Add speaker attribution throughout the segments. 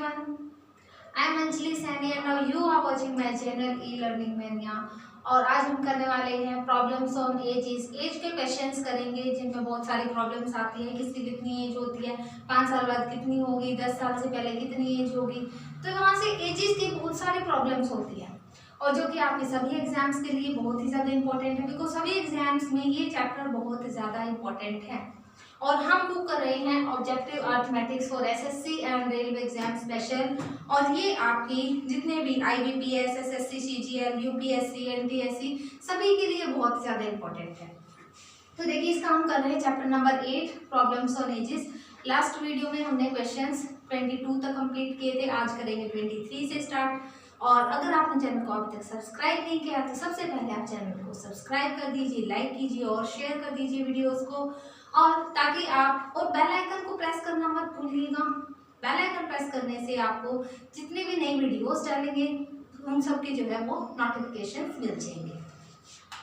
Speaker 1: everyone. I am Anjali Saini and now you are watching my channel e-learning mania. और आज हम करने वाले हैं प्रॉब्लम्स ऑन एजेस। एज के क्वेश्चंस करेंगे जिनमें बहुत सारी प्रॉब्लम्स आती है। किसकी कितनी एज होती है, 5 साल बाद कितनी होगी, 10 साल से पहले कितनी एज होगी। तो वहाँ से एजेस की बहुत सारी प्रॉब्लम्स होती है और जो कि आपके सभी एग्जाम्स के लिए बहुत ही ज़्यादा इंपॉर्टेंट है, बिकॉज सभी एग्जाम्स में ये चैप्टर बहुत ज़्यादा इंपॉर्टेंट है। और हम बुक कर रहे हैं objective arithmetics for SSC and railway exam special. और ये आपकी जितने भी IBPS, SSC, CGL, UPSC, NTSC सभी के लिए बहुत ज़्यादा इंपॉर्टेंट है। तो देखिए इसका हम कर रहे हैं chapter number 8 problems on edges. Last video में हमने क्वेश्चंस 22 तक कंप्लीट किए थे, आज करेंगे 23 से स्टार्ट। और अगर आपने चैनल को अभी तक सब्सक्राइब नहीं किया तो सबसे पहले आप चैनल को सब्सक्राइब कर दीजिए, लाइक कीजिए और शेयर कर दीजिए वीडियोस को, और ताकि आप और बेल आइकन को प्रेस करना मत भूलिएगा। बेल आइकन प्रेस करने से आपको जितने भी नई वीडियोस डालेंगे उन सब की जो है वो नोटिफिकेशन मिल जाएंगे।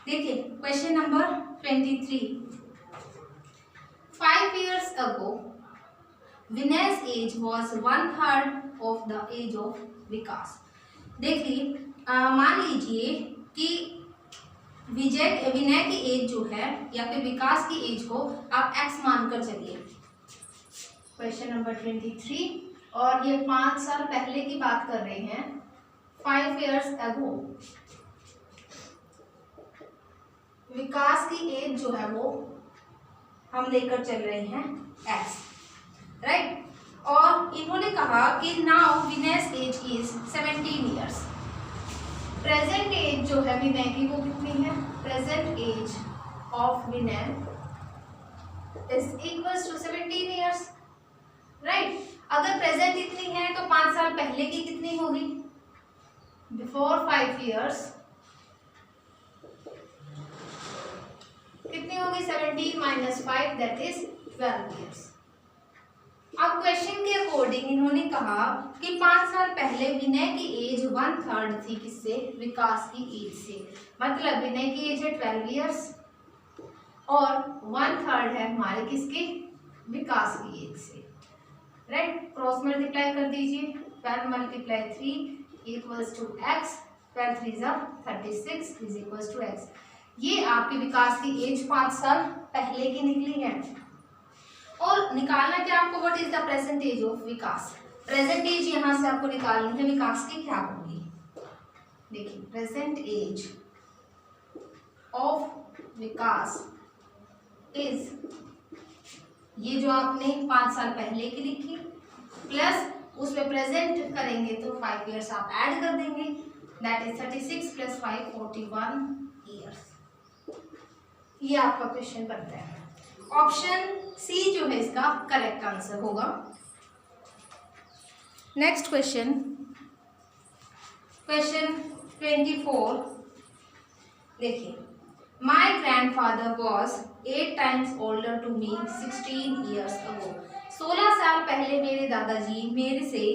Speaker 1: देखिए question number 23। 5 years ago Vinay's age was 1/3 of the age of विकास। देखिए मान लीजिए कि विनय की एज जो है या फिर विकास की एज को आप x मानकर चलिए। क्वेश्चन नंबर 23 और ये 5 साल पहले की बात कर रहे हैं। 5 years ago विकास की एज जो है वो हम लेकर चल रहे हैं x, राइट। और इन्होंने कहा कि now Vinay's age is 17 years। Present age जो है विनय की वो कितनी है? Present age of Vinay is equals to 17 years, right. अगर प्रेजेंट इतनी है तो 5 साल पहले की कितनी होगी? बिफोर 5 years कितनी होगी? 17 - 5 दैट इज 12 years। अब क्वेश्चन के अकॉर्डिंग इन्होंने कहा कि 5 साल पहले विनय की एज 1/3 थी किससे? विकास की एज से। मतलब विनय की एज है 12 years और 1/3 है हमारे किसके? विकास की एज से, राइट। क्रॉस मल्टीप्लाई कर दीजिए। 12 × 3 equals to x, 12 × 3 = 36 is equals to x। ये आपके विकास की एज 5 साल पहले की निकली है। और निकालना क्या आपको? What is the present age of Vikas. Present age यहाँ से आपको निकालनी है विकास की, क्या होगी? देखिए present age of Vikas is, ये जो आपने 5 साल पहले की लिखी प्लस उसमें प्रेजेंट करेंगे तो 5 years आप ऐड कर देंगे, दैट इज 36 + 5 41 years। ये आपका क्वेश्चन बनता है। ऑप्शन सी जो है इसका करेक्ट आंसर होगा। Next question, question 24। देखिए माई grandfather was 8 times older to me 16 years ago। 16 साल पहले मेरे दादाजी मेरे से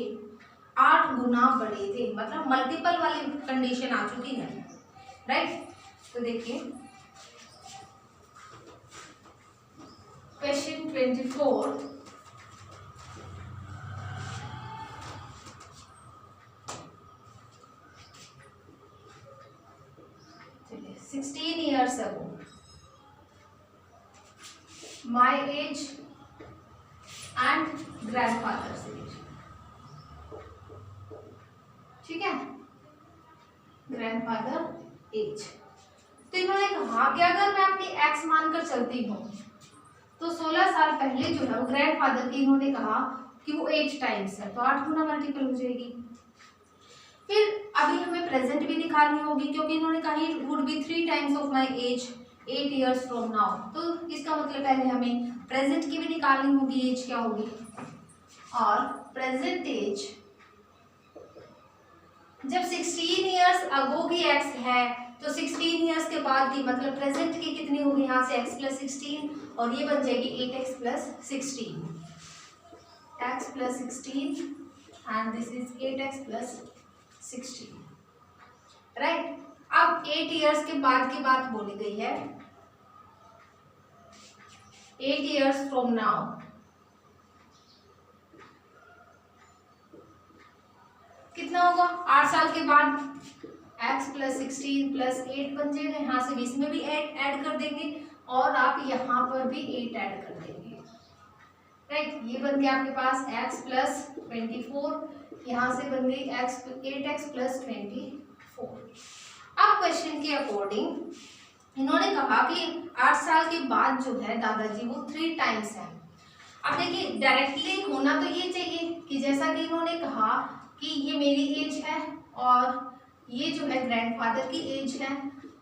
Speaker 1: 8 गुना बड़े थे। मतलब मल्टीपल वाली कंडीशन आ चुकी है, राइट। तो देखिए question 24। 16 years ago my age and grandfather's age, ठीक है, ग्रैंडफादर एज। तो इन्होंने कहा कि अगर मैं अपनी x मानकर चलती हूँ तो 16 साल पहले जो है वो ग्रैंडफादर की इन्होंने कहा कि वो 8 times है तो 8 गुना मल्टीपल हो जाएगी। फिर अभी हमें प्रेजेंट भी निकालनी होगी क्योंकि इन्होंने कहा it would be 3 times of my age 8 years from now. तो इसका मतलब पहले हमें प्रेजेंट की भी निकालनी होगी, एज क्या होगी। और प्रेजेंट एज जब 16 years अगो की x है तो 16 years के बाद की मतलब प्रेजेंट की कितनी होगी? यहाँ से x + 16 और ये बन जाएगी 8x + 16, x + 16 and this is 8x + 16, right. अब 8 years के बाद की बात बोली गई है, 8 years फ्रॉम नाउ। कितना होगा 8 साल के बाद x प्लस 16 प्लस 8 बन जाएगा। यहाँ से भी इसमें भी ऐड कर देंगे और आप यहाँ पर भी 8 ऐड कर देंगे, राइट। ये बन गया आपके पास x प्लस 24, यहाँ से बन गई 8x प्लस 24। अब क्वेश्चन के अकॉर्डिंग इन्होंने कहा कि 8 साल के बाद जो है दादाजी वो 3 टाइम्स है। अब देखिए डायरेक्टली होना तो ये चाहिए कि जैसा कि इन्होंने कहा कि ये मेरी एज है और ये जो है ग्रैंडफादर की एज है,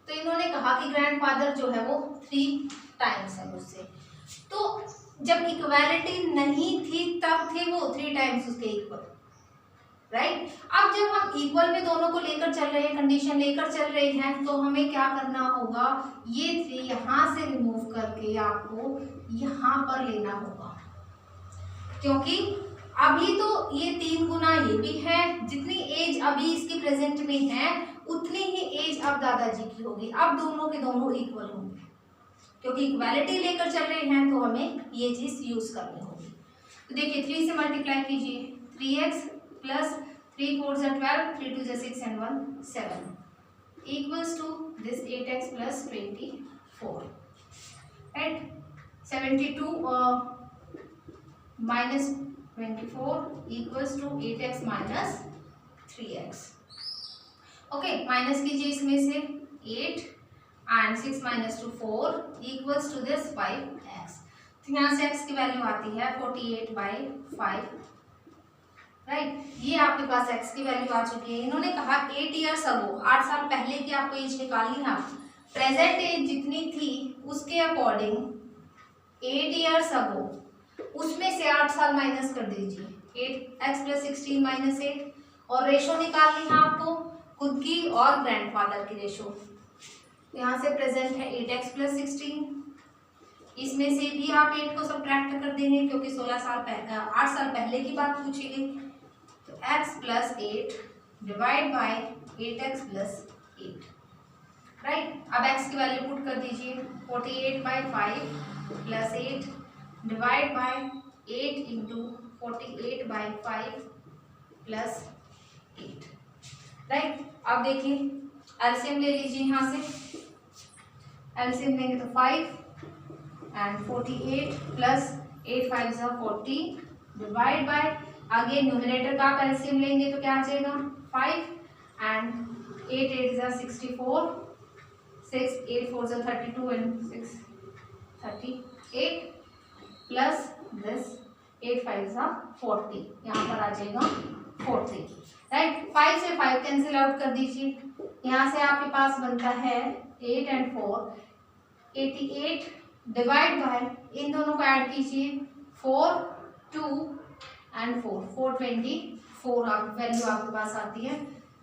Speaker 1: तो इन्होंने कहा कि ग्रैंडफादर जो है वो 3 टाइम्स है मुझसे। तो जब इक्वालिटी नहीं थी तब थे वो 3 टाइम्स उसके इक्वल, राइट। अब जब हम इक्वल में दोनों को लेकर चल रहे हैं, कंडीशन लेकर चल रहे हैं, तो हमें क्या करना होगा, ये 3 यहाँ से रिमूव करके आपको यहाँ पर लेना होगा, क्योंकि अभी तो ये 3 गुना ये भी है, जितनी एज अभी इसके प्रेजेंट में है उतनी ही एज अब दादाजी की होगी। अब दोनों के दोनों इक्वल होंगे, क्योंकि इक्वालिटी लेकर चल रहे हैं तो हमें ये चीज यूज करनी होगी। तो देखिए 3 से मल्टीप्लाई कीजिए, 3x plus 3 4 = 12, 3 2 = 6 and 1 7 equals to this 8x plus 24, right. 72 minus 24 equals to 8x minus 3x। Okay, minus कीजिए इसमें से 8 and 6 minus 2 4 equals to this 5x। तो यहाँ से x की वैल्यू आती है 48/5, राइट। ये आपके पास x की वैल्यू आ चुकी है। इन्होंने कहा 8 ईयर्स अगो, 8 साल पहले की आपको एज निकालनी है। प्रेजेंट एज जितनी थी उसके अकॉर्डिंग 8 ईयर्स अगो उसमें से 8 साल माइनस कर दीजिए, 8x प्लस 16 माइनस 8, और रेशो निकालनी है आपको खुद की और ग्रैंडफादर की रेशो। यहाँ से प्रेजेंट है 8x प्लस 16, इसमें से भी आप 8 को सब्ट्रैक्ट कर देंगे क्योंकि 8 साल पहले की बात पूछी गई। तो x plus 8 divide by 8x plus 8, right. अब x की वैल्यू पुट कर दीजिए, 48/5 plus 8 divide by 8 into 48/5 plus 8, right. अब देखिए एलसीएम ले लीजिए, यहाँ से एलसीएम लेंगे तो 5 एंड 48 प्लस 8 5 = 40 डिवाइड बाय, आगे न्यूमरेटर का आप एलसीएम लेंगे तो क्या आ जाएगा 5 एंड 8 8 = 64, 6 8 4 = 32 एंड 6 38 प्लस दिस 8 5 = 40, यहाँ पर आ जाएगा 40, राइट। 5 से 5 कैंसिल आउट कर दीजिए, यहाँ से आपके पास बनता है 8 एंड 4 88 डिवाइड बाय, इन दोनों को ऐड कीजिए 4 2 एंड 4 424 आप वैल्यू आपके पास आती है।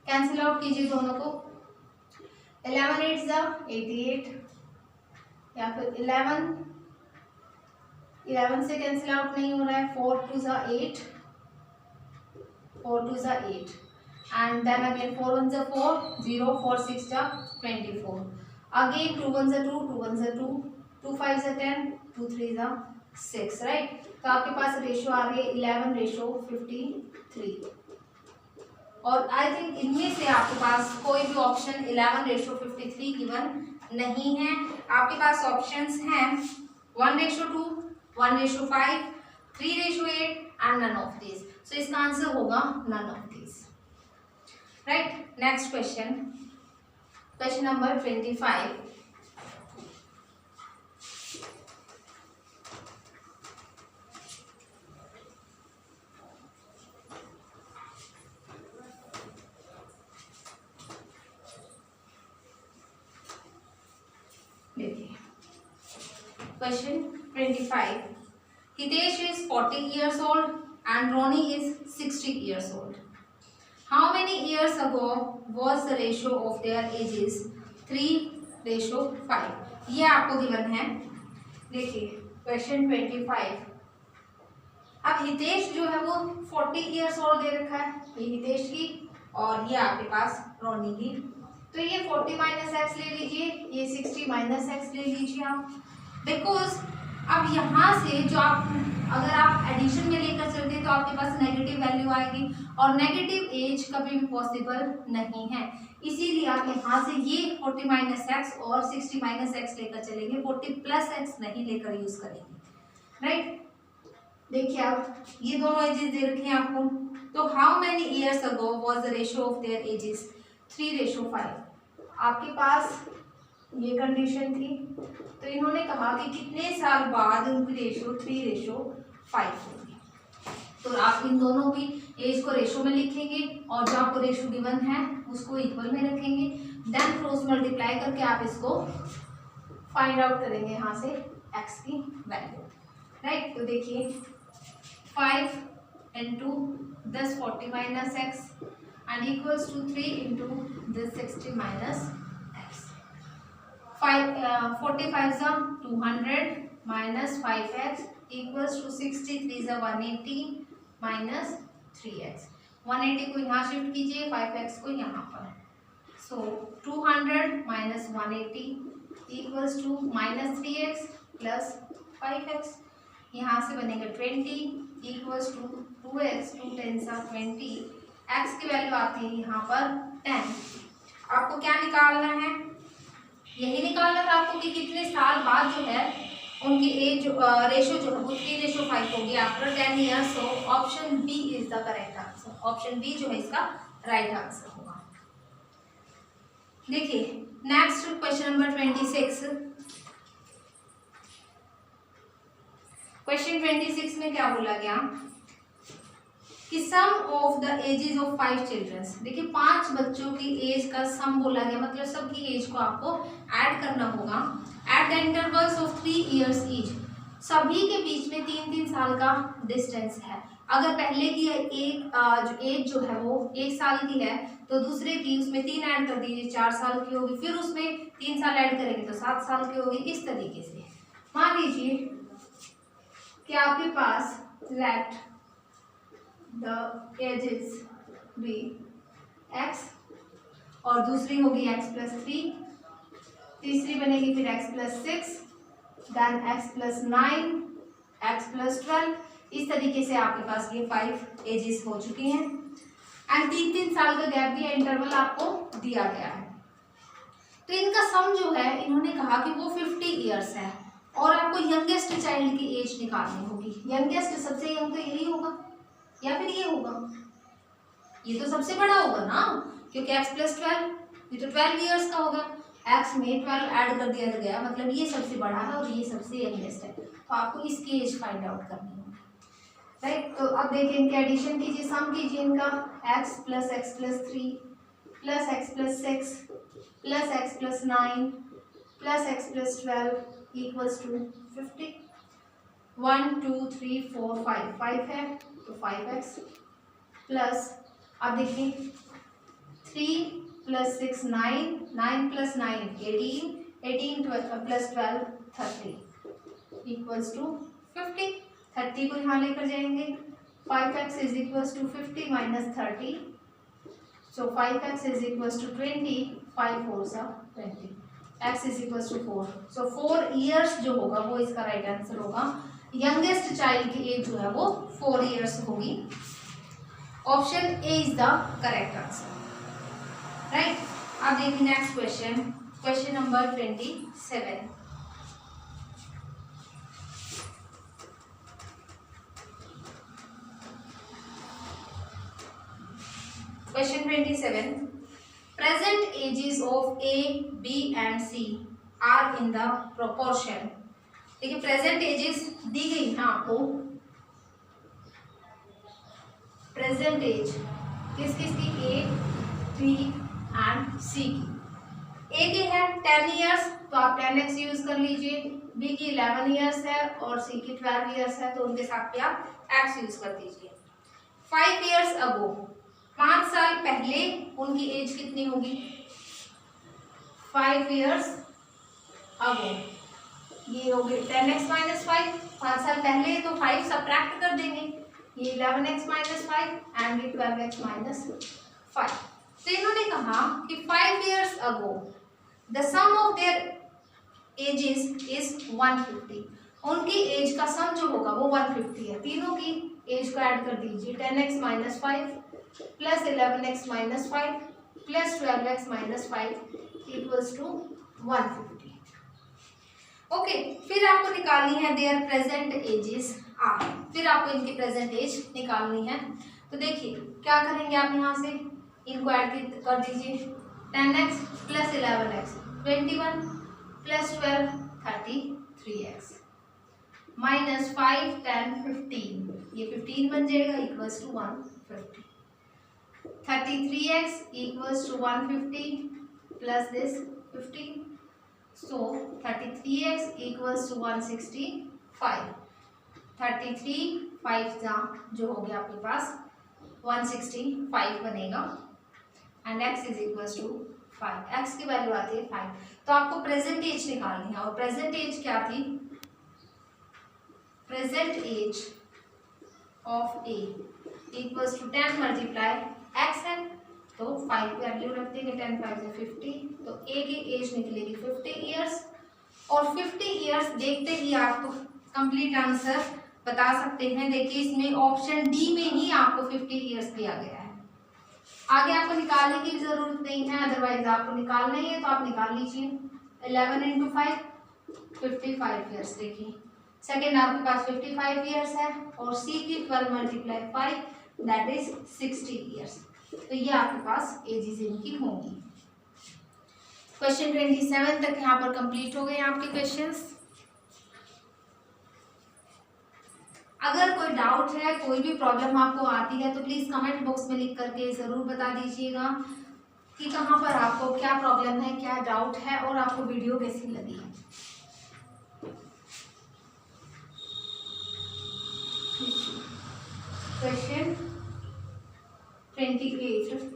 Speaker 1: कैंसिल आउट कीजिए दोनों को, 11 8 = 88 या फिर 11 से कैंसिल आउट नहीं हो रहा है, 4 2 = 8 4 2 = 8 and then again 4 1 = 4 0 4 6 = 24, again 2 1 = 2 2 1 = 2 2 5 = 10 2 3 = 6, right. तो आपके पास रेशो आ रही है 11:53, और आई थिंक इनमें से आपके पास कोई भी ऑप्शन 11:53 गिवन नहीं है। आपके पास ऑप्शंस हैं 1:2 1:5 3:8 and none of this. So इसका आंसर होगा none of this, right. Next question, question number 25। Question 25. Hitesh is 40 years old and Ronnie is 60 years old. How many years ago was the ratio of their ages 3:5? ये आपको given है। देखिए question 25। अब हितेश जो है वो 40 years old दे रखा है, ये हितेश की, और ये आपके पास रोनी की। तो ये 40 माइनस एक्स ले लीजिए, ये 60 माइनस एक्स ले लीजिए आप, बिकॉज अब यहाँ से जो आप अगर आप एडिशन में लेकर चलते तो आपके पास नेगेटिव वैल्यू आएगी और नेगेटिव एज कभी भी पॉसिबल नहीं है, इसीलिए आप यहाँ से ये 40 माइनस एक्स और 60 माइनस एक्स लेकर चलेंगे, 40 प्लस एक्स नहीं लेकर यूज करेंगे, राइट। देखिए आप ये दोनों एजेस दे रखे हैं आपको, तो how many years ago was the ratio of their edges 3:5। आपके पास ये कंडीशन थी, तो इन्होंने कहा कि कितने साल बाद उनकी रेशियो 3:5 होगी। तो आप इन दोनों की एज को रेशियो में लिखेंगे और जो आपको रेशियो गिवन है उसको इक्वल में रखेंगे, देन क्रॉस मल्टीप्लाई करके आप इसको फाइंड आउट करेंगे यहाँ से एक्स की वैल्यू, राइट। तो देखिए 5 into this 40 minus x and equals to 3 into this 60 minus x. 45 is 200 minus 5x equals to 63 is 180 minus 3x. 180 को यहाँ शिफ्ट कीजिए, 5x को यहाँ पर, so 200 minus 180 equals to minus 3x plus 5x. यहाँ से बनेगा 20 इक्वल्स टू 2x 2 10 20, x की वैल्यू आती है यहाँ पर 10। आपको क्या निकालना है, यही निकालना है आपको कि कितने साल बाद जो है उनकी एज रेशियो जो है वो 3:5 होगी after 10 years. So option B is the correct answer, option B जो है इसका राइट आंसर होगा। देखिए नेक्स्ट क्वेश्चन नंबर 26। क्वेश्चन 26 में क्या बोला गया कि sum of the ages of 5 childrens. देखिए 5 बच्चों की एज का सम बोला गया, मतलब सबकी एज को आपको ऐड करना होगा at the intervals of 3 years each. सभी के बीच में 3-3 साल का डिस्टेंस है। अगर पहले की एक जो एज जो है वो 1 साल की है तो दूसरे की उसमें 3 ऐड कर दीजिए, 4 साल की होगी, फिर उसमें 3 साल ऐड करेंगे तो 7 साल की होगी। इस तरीके से मान लीजिए कि आपके पास let the ages be x और दूसरी होगी x+3, तीसरी बनेगी फिर x+6, देन x+9, x+12। इस तरीके से आपके पास ये 5 एजेस हो चुकी हैं एंड 3-3 साल का गैप दिया, इंटरवल आपको दिया गया है। तो इनका सम जो है इन्होंने कहा कि वो 50 ईयर्स है और आपको यंगेस्ट चाइल्ड की एज निकालनी होगी। यंगेस्ट सबसे यंग तो यही होगा या फिर ये होगा, ये तो सबसे बड़ा होगा ना, क्योंकि x+12 ये तो 12 ईयर्स का होगा, x में 12 ऐड कर दिया गया, मतलब ये सबसे बड़ा है और ये सबसे यंगेस्ट है। तो आपको इसकी एज फाइंड आउट करनी होगी, राइट। तो अब देखिए इनके एडिशन कीजिए, सम कीजिए इनका x + x+3 + x+6 + x+9 + x+12 equals to 50। 1 2 3 4 5 है तो 5x प्लस, अब देखिए 3 + 6 9, 9 + 9 18, 18 + 12 30 equals to 50। 30 को यहाँ लेकर जाएंगे, 5x is equals to 50 minus 30, so 5x is equals to 20, 5 4s are 20, x is equals to 4, so 4 years जो होगा वो इसका राइट आंसर होगा। यंगेस्ट चाइल्ड की एज जो है वो 4 years होगी। Option A is the correct answer, right. अब देखिए next question, question number 27। Question 27. Present ages of A, B and C are in the proportion। देखिए प्रेजेंट एजेस दी गई है आपको, प्रेजेंट एज किस किस की, A, B एंड C की। A की है 10 ईयर्स तो आप 10x यूज कर लीजिए, B की 11 ईयर्स है और C की 12 ईयर्स है तो उनके साथ भी आप x यूज कर दीजिए। 5 ईयर्स अगो, 5 साल पहले उनकी एज कितनी होगी, 5 ईयर्स अगो, ये हो गई 10x - 5, 5 साल पहले तो 5 सबट्रैक्ट कर देंगे, ये 11x - 5 एंड ये 12x - 5। तो इन्होंने कहा कि 5 years ago the sum of their ages is 150। उनकी एज का सम जो होगा वो 150 है, तीनों की एज को ऐड कर दीजिए, 10x minus 5 plus 11x minus 5 plus 12x minus 5 equals to 150। Okay, फिर आपको निकालनी है देयर प्रेजेंट एजेस आर, फिर आपको इनकी प्रेजेंट एज निकालनी है। तो देखिए क्या करेंगे आप यहाँ से इनको ऐड कर दीजिए, 10x plus 11x 21 plus 12 33x minus 5 10 15, ये 15 बन जाएगा equals to 150। 33x equals to 150 plus this 15, so 33x equals to 165। 33 5 जो हो गया आपके पास 165 बनेगा and x is equals to 5, x की वैल्यू आती है 5। तो आपको प्रेजेंट एज निकालनी है और प्रेजेंट एज क्या थी, present age of a equals to 10 multiply x है, तो 5 वैल्यू रख देंगे, 10 5 से 50, तो a की एज निकलेगी 50 ईयर्स। और 50 ईयर्स देखते ही आपको कंप्लीट आंसर बता सकते हैं। देखिए इसमें ऑप्शन डी में ही आपको 50 ईयर्स दिया गया है, आगे आपको निकालने की भी जरूरत नहीं है, अदरवाइज आपको निकालना ही है तो आप निकाल लीजिए। 11 इंटू 5 55 ईयर्स। देखिए सेकेंड आपके पास 55 ईयर्स है और सी की 12 मल्टीप्लाई 5 दैट इज 60 ईयर्स। तो ये आपके पास एजेस इनकी होंगी। क्वेश्चन 27 तक यहाँ पर कंप्लीट हो गए आपके क्वेश्चंस। अगर कोई डाउट है, कोई भी प्रॉब्लम आपको आती है तो प्लीज कमेंट बॉक्स में लिख करके जरूर बता दीजिएगा कि कहाँ पर आपको क्या प्रॉब्लम है, क्या डाउट है और आपको वीडियो कैसी लगी। Question 28,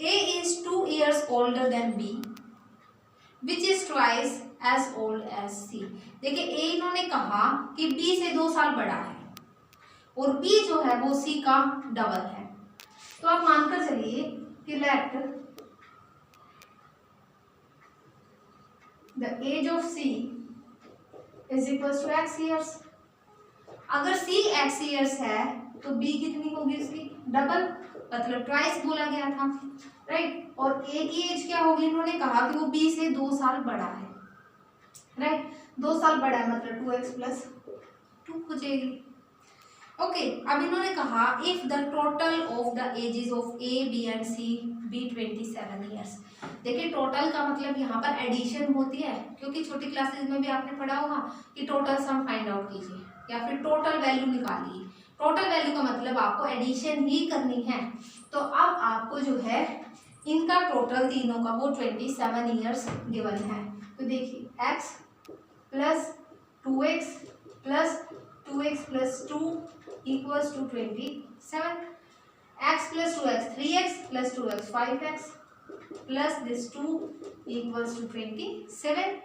Speaker 1: A is 2 years older than B, which is twice as old as C। देखिए A इन्होंने कहा कि B से 2 साल बड़ा है और B जो है वो C का डबल है। तो आप मानकर चलिए कि let the age of C is equals to x years. अगर C x ईयर्स है तो B कितनी होगी उसकी डबल, मतलब ट्वाइस बोला गया था, राइट। और A की एज क्या होगी, इन्होंने कहा कि वो B से 2 साल बड़ा है, राइट। 2 साल बड़ा है मतलब 2x प्लस 2 हो जाएगी। ओके, अब इन्होंने कहा if the total of the ages of A B and C be 27 years. देखिए टोटल का मतलब यहाँ पर एडिशन होती है, क्योंकि छोटी क्लासेस में भी आपने पढ़ा होगा कि टोटल सम फाइंड आउट कीजिए या फिर टोटल वैल्यू निकालिए। टोटल वैल्यू का मतलब आपको एडिशन ही करनी है। तो अब आपको जो है इनका टोटल तीनों का वो 27 ईयर्स गिवन है। तो देखिए x plus 2x plus 2x plus 2 equals to 27, x plus 2x 3x plus 2x 5x plus this 2 equals to 27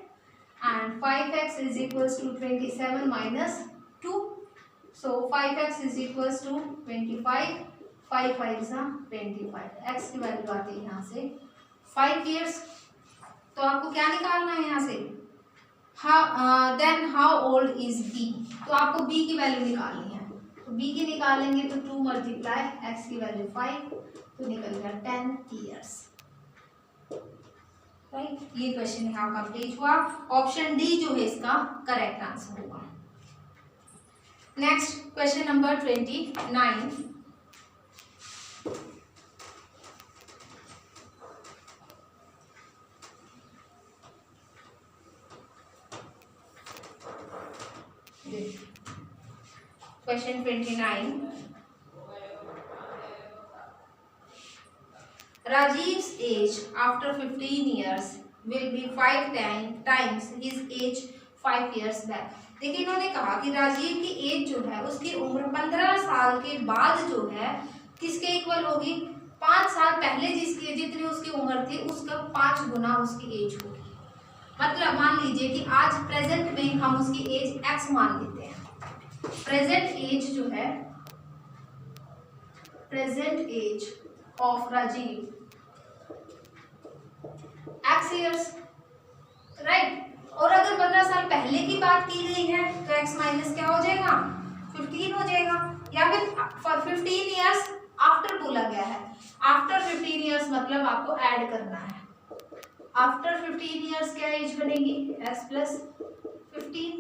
Speaker 1: and 5x is equals to 27 minus 2, so 5x is equals to 25, 5 5 25, x की value आती है यहाँ से 5 years। तो आपको क्या निकालना है यहाँ से, then how old is b, तो आपको b की वैल्यू निकालनी है। तो b की निकालेंगे तो 2 मल्टीप्लाई x की वैल्यू 5, तो निकल गया 10 years, राइट। ये क्वेश्चन यहाँ कंप्लीट हुआ। ऑप्शन डी जो है इसका करेक्ट आंसर होगा। Next question number 29, question 29, Rajiv's age after 15 years will be 5 times his age 5 years back। देखिए इन्होंने कहा कि राजीव की एज जो है उसकी उम्र 15 साल के बाद जो है किसके इक्वल होगी, 5 साल पहले जिसकी जितनी उसकी उम्र थी उसका 5 गुना उसकी एज होगी। मतलब मान लीजिए कि आज प्रेजेंट में हम उसकी एज x मान लेते हैं। प्रेजेंट एज जो है, present age of Rajiv x years, right. और अगर 15 साल पहले की बात की गई है तो एक्स माइनस क्या हो जाएगा, 15 हो जाएगा। या फिर 15 ईयर्स आफ्टर बोला गया है, आफ्टर 15 ईयर्स मतलब आपको ऐड करना है। आफ्टर 15 ईयर्स क्या एज बनेगी, एक्स प्लस 15,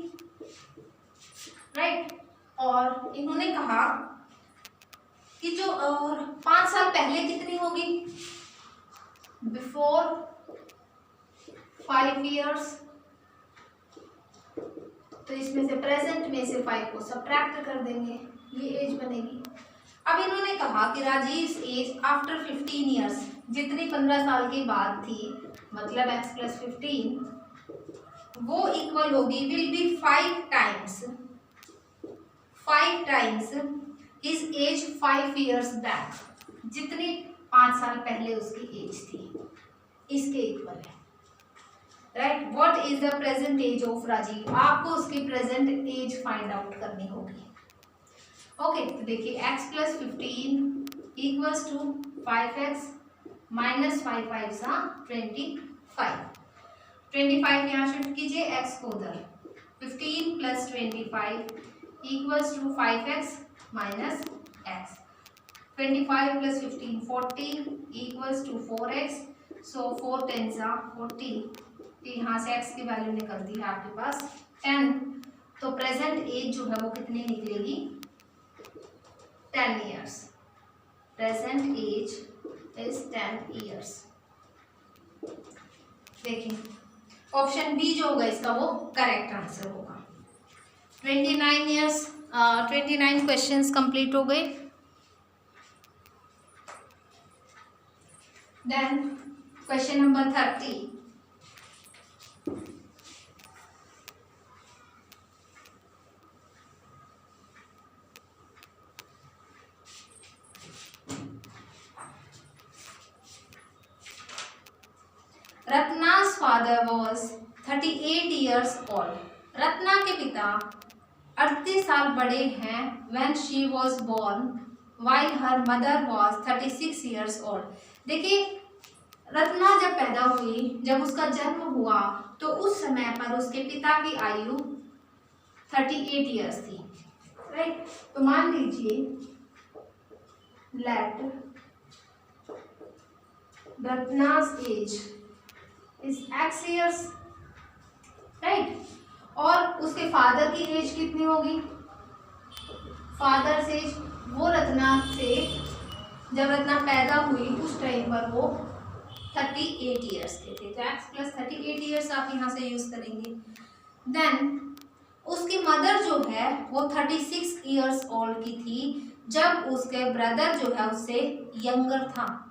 Speaker 1: राइट। और इन्होंने कहा कि जो 5 साल पहले कितनी होगी, बिफोर 5 ईयर्स, तो इसमें से प्रेजेंट में से 5 को सब्ट्रैक्ट कर देंगे, ये एज बनेगी। अब इन्होंने कहा कि राजीव एज आफ्टर 15 ईयर्स, जितनी 15 साल के बाद थी, मतलब x प्लस 15, वो इक्वल होगी, will be 5 times his age 5 years back, जितनी 5 साल पहले उसकी एज थी, इसके इक्वल है, right. What is the present age of Rajiv, आपको उसकी प्रेजेंट एज फाइंड आउट करनी होगी। ओके, तो देखिए x plus 15 equals to 5x minus 5 5 25 यहाँ शिफ्ट कीजिए, x को उधर, 15 plus 25 equals to 5x minus x, 25 plus 15 40 equals to 4x, so 4 10 40, यहाँ से x की वैल्यू निकल दी है आपके पास 10, तो प्रेजेंट एज जो है वो कितनी निकलेगी, 10 years. Present age is 10 years. देखिए ऑप्शन बी जो होगा इसका वो करेक्ट आंसर होगा। 29 ईयर्स 29 क्वेश्चंस कंप्लीट हो गए। Then question number 30, Ratna's father was 38 years old. Ratna के पिता 38 साल बड़े हैं when she was born, while her mother was 36 years old. देखिए रत्ना जब पैदा हुई, जब उसका जन्म हुआ, तो उस समय पर उसके पिता की आयु 38 ईयर्स थी, राइट। तो मान लीजिए let Ratna's age is x years, right. और उसके फादर की एज कितनी होगी, फादर एज, वो रत्ना से जब रत्ना पैदा हुई उस टाइम पर वो 38 ईयर्स के थे, तो x प्लस 38 ईयर्स आप यहाँ से यूज करेंगे। देन उसकी मदर जो है वो 36 ईयर्स ओल्ड की थी जब उसके ब्रदर जो है उससे यंगर था।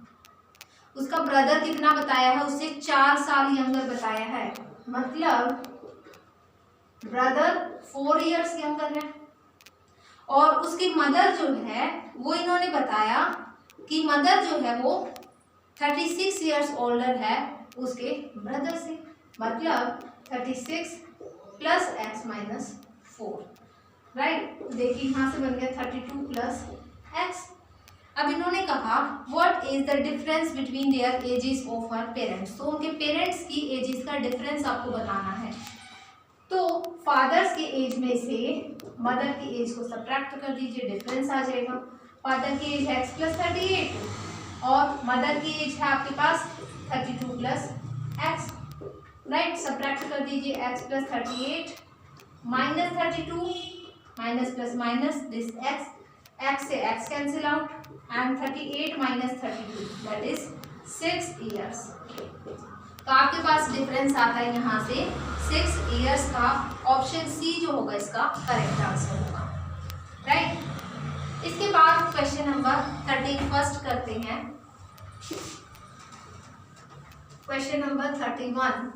Speaker 1: उसका ब्रदर कितना बताया है, उससे 4 साल यंगर बताया है, मतलब ब्रदर 4 ईयर्स यंगर है। और उसकी मदर जो है वो इन्होंने बताया कि मदर जो है वो 36 ईयर्स ओल्डर है उसके ब्रदर से, मतलब 36 प्लस x माइनस 4, राइट। देखिए यहाँ से बन गया 32 प्लस x। अब इन्होंने कहा what is the difference between their edges of her parents, तो उनके पेरेंट्स की एजेस का डिफरेंस आपको बताना है। तो फादर्स की एज में से मदर की एज को सब्ट्रैक्ट कर दीजिए, डिफरेंस आ जाएगा। फादर की एज है x प्लस 38 और मदर की एज है आपके पास 32 प्लस x, राइट। सब्ट्रैक्ट कर दीजिए x plus 38 minus 32, minus plus minus this x से x cancel out, and 38 minus 32 that is 6 years. तो आपके पास डिफरेंस आता है यहाँ से 6 ईयर्स का। ऑप्शन सी जो होगा इसका करेक्ट आंसर होगा, राइट। इसके बाद क्वेश्चन नंबर 31 करते हैं। क्वेश्चन नंबर 31,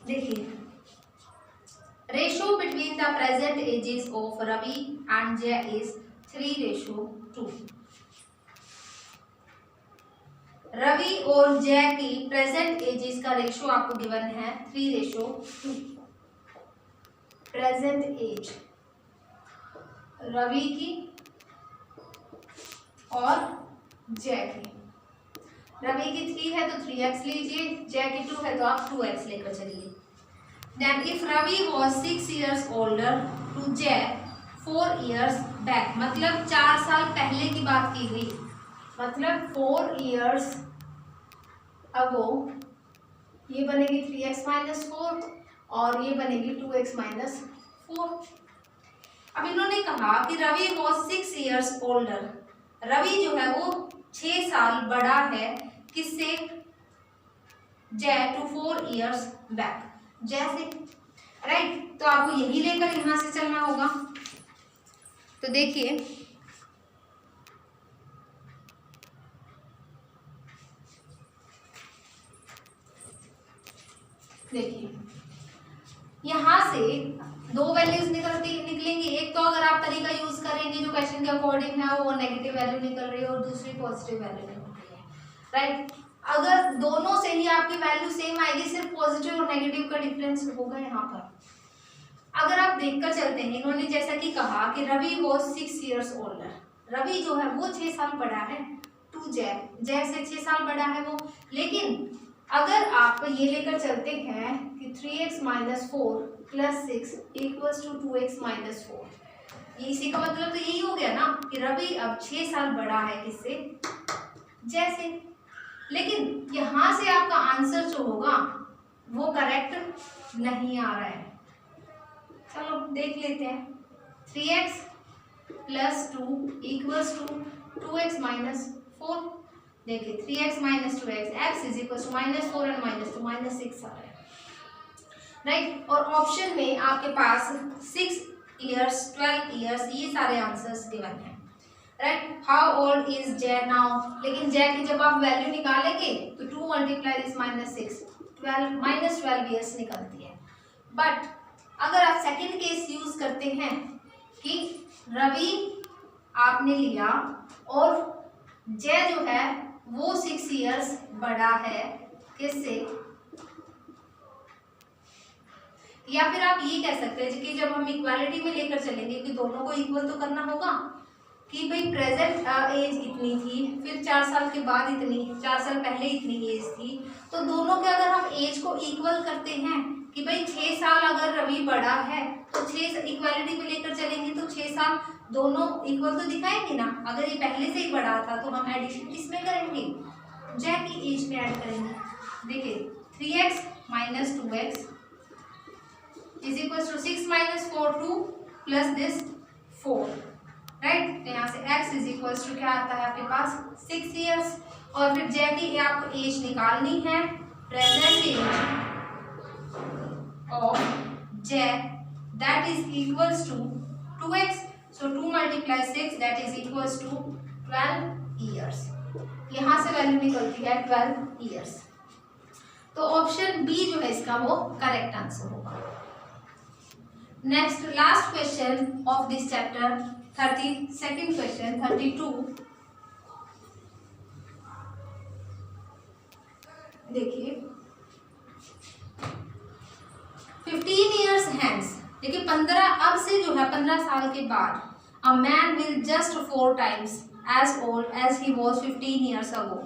Speaker 1: देखिए ratio between the present ages of Ravi and Jay is 3:2। Ravi और जय की प्रेजेंट एजेस का रेशो आपको गिवन है 3:2। प्रेजेंट एज रवि की और जय की। रवि की 3 है तो 3x लीजिए, जय की 2 है तो आप 2x लेकर चलिए। Then if Ravi was 6 years older to Jay 4 years back, मतलब 4 साल पहले की बात की गई, मतलब 4 years अगो ये बनेगी 3x माइनस 4 और ये बनेगी 2x माइनस 4। अब इन्होंने कहा कि Ravi was 6 years older, Ravi जो है वो 6 साल बड़ा है किससे, जय टू 4 years बैक, जय से, राइट। तो आपको यही लेकर यहां से चलना होगा। तो देखिए यहां से दो वैल्यूज निकलेंगी। एक तो अगर आप तरीका यूज करेंगे जो क्वेश्चन के अकॉर्डिंग है वो नेगेटिव वैल्यू निकल रही है और दूसरी पॉजिटिव वैल्यू निकल रही है, राइट। अगर दोनों से ही आपकी वैल्यू सेम आएगी, सिर्फ पॉजिटिव और नेगेटिव का डिफरेंस होगा यहाँ पर। अगर आप देखकर चलते हैं, इन्होंने जैसा कि कहा कि Ravi was 6 years older, Ravi जो है वो 6 साल बड़ा है टू जय, जय से 6 साल बड़ा है वो। लेकिन अगर आप ये लेकर चलते हैं कि 3x minus 4 plus 6 equals to 2x minus 4, ये इसी का मतलब तो यही हो गया ना कि रवि अब 6 साल बड़ा है किससे, जय से। लेकिन यहां से आपका आंसर जो होगा वो करेक्ट नहीं आ रहा है। चलो देख लेते हैं। 3x plus 2 equals to 2x minus 4। देखिए 3x minus 2x, x is equal to minus 4 and minus 2 minus 6 आ रहा है, राइट। और ऑप्शन में आपके पास 6 years 12 years ये सारे आंसर्स गिवन हैं, राइट। हाउ ओल्ड इज जय नाउ, लेकिन जय की जब आप वैल्यू निकालेंगे तो 2 multiply this minus 6 12 minus 12 years निकलती है। बट अगर आप सेकेंड केस यूज करते हैं कि रवि आपने लिया और जय जो है वो 6 years बड़ा है किससे, या फिर आप ये कह सकते हैं कि जब हम इक्वालिटी में लेकर चलेंगे कि दोनों को इक्वल तो करना होगा कि भाई प्रेजेंट एज इतनी थी, फिर 4 साल के बाद इतनी, 4 साल पहले इतनी एज थी, तो दोनों के अगर हम एज को इक्वल करते हैं कि भाई 6 साल अगर रवि बड़ा है तो 6 इक्वालिटी में लेकर चलेंगे तो 6 साल दोनों इक्वल तो दिखाएंगे ना। अगर ये पहले से ही बड़ा था तो हम एडिशन किसमें करेंगे, जय की एज में ऐड करेंगे। देखिए 3x minus 2x is equal to 6 minus 4 2 plus this 4, right. तो यहाँ से x इज इक्वल टू क्या आता है आपके पास 6 years, और फिर जय की आपको एज निकालनी है, present age of Jay that is equals to 2x, so 2 multiply 6 that is equals to 12 years। यहाँ से वैल्यू निकलती है 12 years। तो ऑप्शन बी जो है इसका वो करेक्ट आंसर होगा। Next last question of this chapter 32nd question 32। देखिए 15 years hence, देखिए 15 अब से जो है 15 साल के बाद a man will just 4 times as old as he was 15 years ago।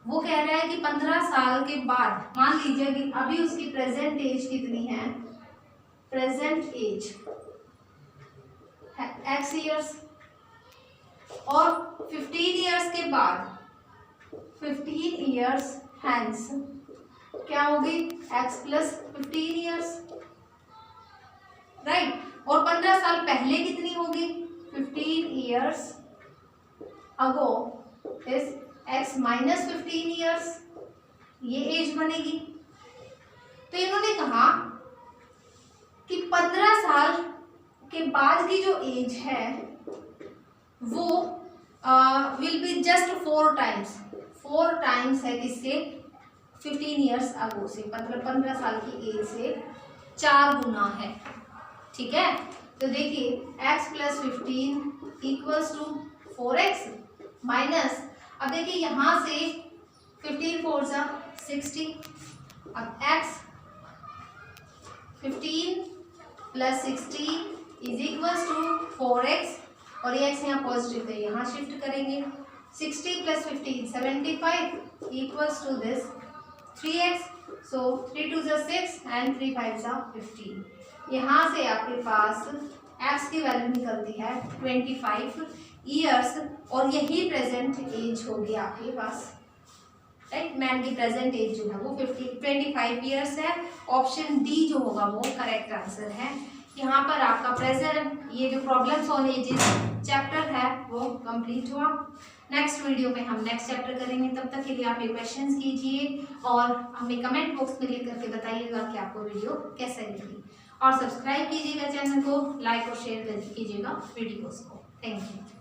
Speaker 1: वो कह रहा है कि 15 साल के बाद, मान लीजिए कि अभी उसकी प्रेजेंट एज कितनी है, प्रेजेंट एज x years, और 15 years के बाद 15 years hence क्या होगी x प्लस 15 years, राइट। और 15 साल पहले कितनी होगी 15 years ago is x minus 15 years, ये एज बनेगी। तो इन्होंने कहा कि 15 साल के बाद की जो एज है वो विल बी जस्ट 4 टाइम्स है किससे 15 years ago से, मतलब 15 साल की एज से 4 गुना है, ठीक है। तो देखिए x plus 15 equals to 4x minus, अब देखिए यहाँ से 15 4 जा 60, अब x 15 plus 60 is equals to 4x, और ये x यहाँ पॉजिटिव है यहाँ शिफ्ट करेंगे 60 plus 15, 75 equals to this 3x. So 3 2 is 6 and 3 5 is 15. यहाँ से आपके पास x की वैल्यू निकलती है 25 ईयर्स और यही प्रेजेंट एज होगी आपके पास, राइट। मैन की प्रेजेंट एज जो है वो 25 ईयर्स है। ऑप्शन डी जो होगा वो करेक्ट आंसर है। यहाँ पर आपका प्रेजेंट ये जो प्रॉब्लम्स ऑन एजेस चैप्टर है वो कंप्लीट हुआ। नेक्स्ट वीडियो में हम नेक्स्ट चैप्टर करेंगे। तब तक के लिए आप ये क्वेश्चंस कीजिए और हमें कमेंट बॉक्स में लिख करके बताइएगा कि आपको वीडियो कैसे लगी, और सब्सक्राइब कीजिएगा चैनल को, लाइक और शेयर कीजिएगा वीडियोस को। Thank you.